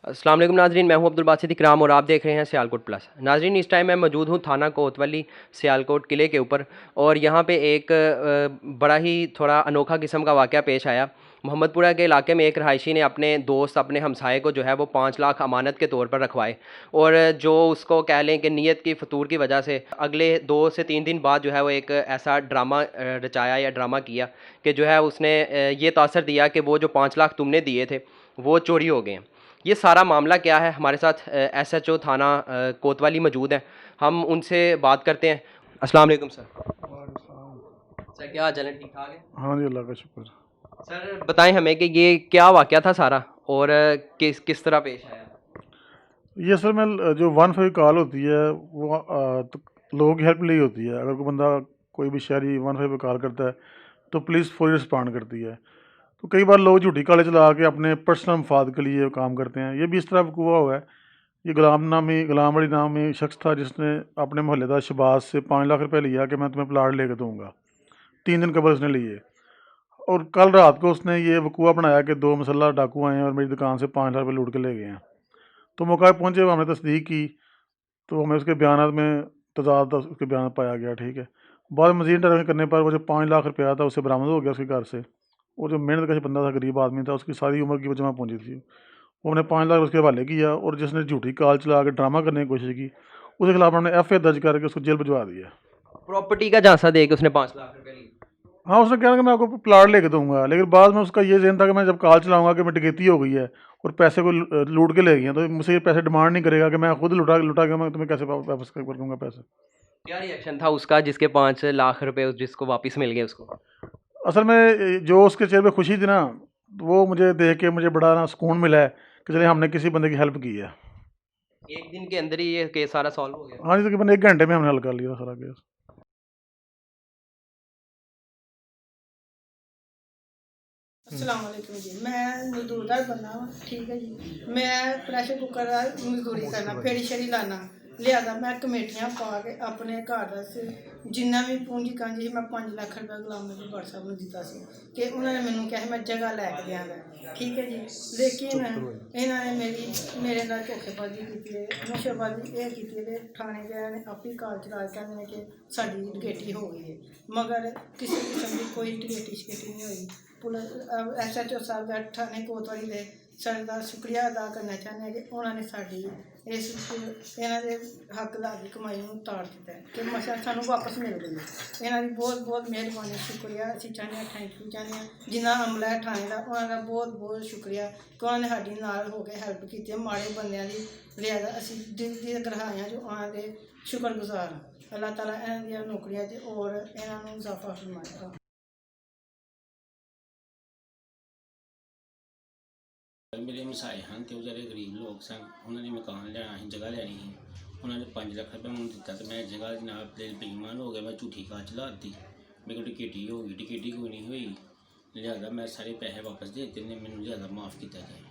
अस्सलाम वालेकुम नाजरीन, मैं हूं अब्दुल बासित इकराम और आप देख रहे हैं सियालकोट प्लस। नाजरीन, इस टाइम मैं मौजूद हूं थाना कोतवाली सियालकोट किले के ऊपर और यहां पे एक बड़ा ही थोड़ा अनोखा किस्म का वाक़या पेश आया। मोहम्मदपुरा के इलाके में एक रहायशी ने अपने दोस्त अपने हमसाये को जो है वो 5 लाख अमानत के तौर पर रखवाए और जो उसको कह लें कि नीयत की फतूर की वजह से अगले 2 से 3 दिन बाद जो है वो एक ऐसा ड्रामा रचाया या ड्रामा किया कि जो है उसने ये तासर दिया कि वो जो 5 लाख तुमने दिए थे वो चोरी हो गए हैं। ये सारा मामला क्या है, हमारे साथ एसएचओ थाना कोतवाली मौजूद हैं। हम उनसे बात करते हैं। अस्सलाम वालेकुम सर। सर क्या हाल चाल है, ठीक ठाक है? हाँ जी, अल्लाह का शुक्र। सर बताएं हमें कि ये क्या वाक़या था सारा और किस किस तरह पेश आया? ये असल में जो 1 कॉल होती है वो तो लोगों की हेल्प के लिए होती है। अगर कोई बंदा कोई भी शहरी 1 पे कॉल करता है तो पुलिस फौरी रिस्पॉन्ड करती है। तो कई बार लोग झूठी कॉलें चला के अपने पर्सनल मफाद के लिए काम करते हैं। ये भी इस तरह हुआ हुआ है। ये गुलाम अली नामी शख्स था जिसने अपने मोहल्लेदार शहबाज से 5 लाख रुपए लिया कि मैं तुम्हें प्लाट लेकर दूंगा। 3 दिन कबल उसने लिए और कल रात को उसने ये वकूआ बनाया कि 2 मुसल्लह डाकू आए हैं और मेरी दुकान से 5 लाख रुपये लूट के ले गए हैं। तो मौका पे पहुँचे, हमने तस्दीक की तो हमें उसके बयान में तजाद उसके बयान पाया गया। ठीक है। बाद मजीद इंटरव्यू करने पर वो जो 5 लाख रुपया था उससे बरामद हो गया उसके घर से। और जो मेहनत का बंदा था, गरीब आदमी था, उसकी सारी उम्र की वो जमा पूंजी थी, वो हमने 5 लाख उसके हवाले किया। और जिसने झूठी कॉल चला के ड्रामा करने की कोशिश की उसके खिलाफ हमने FIR दर्ज करके उसको जेल भिजवा दिया। प्रॉपर्टी का झांसा दे के उसने 5 लाख रुपए लिए? हाँ, उसने कहा कि मैं आपको प्लाट लेके दूंगा, लेकिन बाद में उसका ये ज़हन था कि मैं जब कॉल चलाऊंगा कि मैं डकैती हो गई है और पैसे को लूट के ले गई हैं, तो मुझसे ये पैसे डिमांड नहीं करेगा कि मैं खुद लुटा लुटा के मैं तुम्हें कैसे वापस कर दूंगा पैसे। क्या रिएक्शन था उसका जिसके 5 लाख रुपए जिसको वापस मिल गए उसको? असल में जो उसके चेहरे पे खुशी थी ना, वो मुझे देख के मुझे बड़ा ना सुकून मिला है कि चलिए हमने किसी बंदे की हेल्प की है। एक दिन के अंदर ही ये केस सारा सॉल्व हो गया? हाँ जी, तकरीबन 1 घंटे में हमने हल कर लिया सारा केस। अस्सलाम वालेकुम जी। मैं मजदूरदार बंदा वा, ठीक है जी। मैं प्रैशर कुकर दा मजदूरी करना, फेरी शेरी लाना, लिहाजा मैं कमेटियां पा के अपने घर दा जिन्ना भी पूंजी कांजी मैं 5 लाख रुपया गुलाम नबी भट्ट साहब ਨੂੰ ਦਿੱਤਾ ਸੀ कि उन्होंने मैनू कहा मैं जगह लैके देंगा। ठीक है जी। लेकिन इन्होंने मेरे नाल धोखेबाजी की है, नशेबाजी ये की है। थाने ने आपी काल चला कहते हैं कि साड़ी डकैती हो गई है, मगर किसी किस्म की कोई डकैती शकैती नहीं हुई। पुलिस SHO साहब का थाने कोतवाली दे सारे का शुक्रिया अदा करना चाहते हैं कि उन्होंने साड़ी इस इन्हों के हकदार की कमाई में ताड़ दिता है कि मसा सानू वापस मिल गई है। इन्हों की बहुत बहुत मेहरबानी, शुक्रिया असी चाहते हैं, थैंक यू चाहते हैं जिन्ना अमला है थाने का, उन्होंने बहुत बहुत शुक्रिया कि उन्होंने साड़ी नाल हो के हेल्प की है माड़े बंदियां की। लिहाजा असी दिल दी गरहाया जो उन्होंने शुक्रगुजार हाँ। अल्लाह ताला इन्हों दी नौकरियां और इन्हों इजाफा फरमाएगा। मेरे मसाए हैं तो बेचारे गरीब लोग सन, उन्होंने मकान लेना ही, जगह लैनी ही, उन्होंने 5 लाख रुपया मैंने दिता तो मैं जगह जनाब बेईमान हो गया। मैं झूठी कार चला दी, मेरे को डकैती हो गई, डकैती कोई नहीं हुई। लिहाजा मैं सारे पैसे वापस दे दिते, मैंने लिहाजा माफ़ किया जाए।